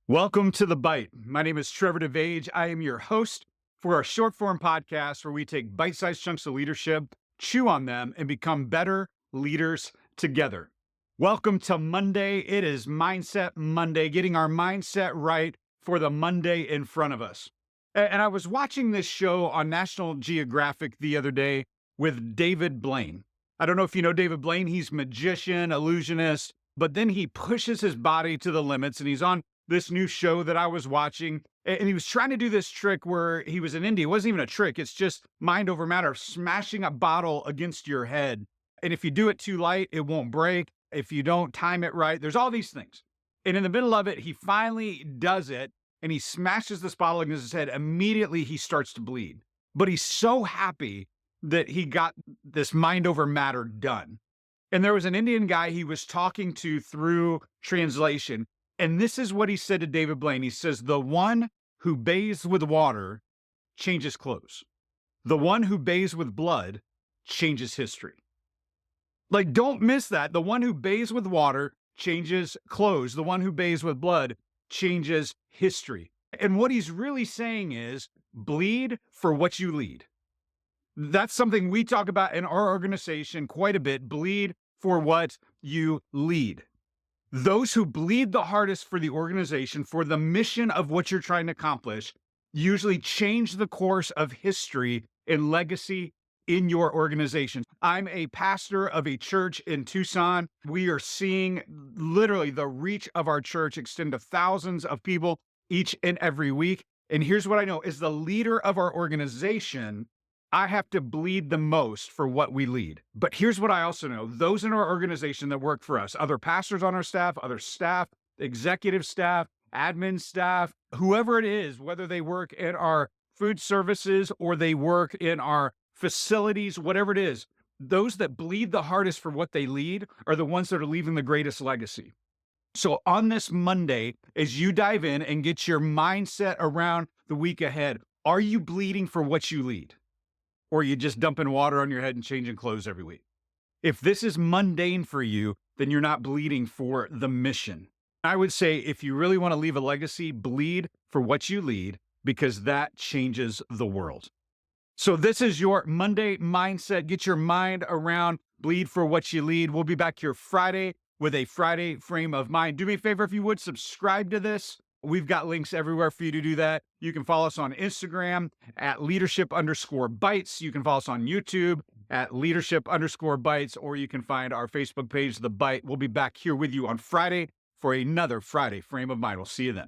Welcome to The Bite. My name is Trevor DeVage. I am your host for our short form podcast where we take bite sized chunks of leadership, chew on them, and become better leaders together. Welcome to Monday. It is Mindset Monday, getting our mindset right for the Monday in front of us. And I was watching this show on National Geographic the other day with David Blaine. I don't know if you know David Blaine. He's magician, illusionist, but then he pushes his body to the limits and he's on this new show that I was watching. And he was trying to do this trick where he was in India. It wasn't even a trick. It's just mind over matter, smashing a bottle against your head. And if you do it too light, it won't break. If you don't time it right, there's all these things. And in the middle of it, he finally does it and he smashes this bottle against his head. Immediately, he starts to bleed. But he's so happy that he got this mind over matter done. And there was an Indian guy he was talking to through translation. And this is what he said to David Blaine. He says, "The one who bathes with water changes clothes. The one who bathes with blood changes history." Like, don't miss that. The one who bathes with water changes clothes. The one who bathes with blood changes history. And what he's really saying is bleed for what you lead. That's something we talk about in our organization quite a bit. Bleed for what you lead. Those who bleed the hardest for the organization, for the mission of what you're trying to accomplish, usually change the course of history and legacy in your organization. I'm a pastor of a church in Tucson. We are seeing literally the reach of our church extend to thousands of people each and every week. And here's what I know: as the leader of our organization, I have to bleed the most for what we lead. But here's what I also know: those in our organization that work for us, other pastors on our staff, other staff, executive staff, admin staff, whoever it is, whether they work in our food services or they work in our facilities, whatever it is, those that bleed the hardest for what they lead are the ones that are leaving the greatest legacy. So on this Monday, as you dive in and get your mindset around the week ahead, are you bleeding for what you lead? Or are you just dumping water on your head and changing clothes every week? If this is mundane for you, then you're not bleeding for the mission. I would say if you really want to leave a legacy, bleed for what you lead, because that changes the world. So this is your Monday mindset. Get your mind around bleed for what you lead. We'll be back here Friday with a Friday frame of mind. Do me a favor, if you would, subscribe to this. We've got links everywhere for you to do that. You can follow us on Instagram at leadership_bites. You can follow us on YouTube at leadership_bites, or you can find our Facebook page, The Bite. We'll be back here with you on Friday for another Friday frame of mind. We'll see you then.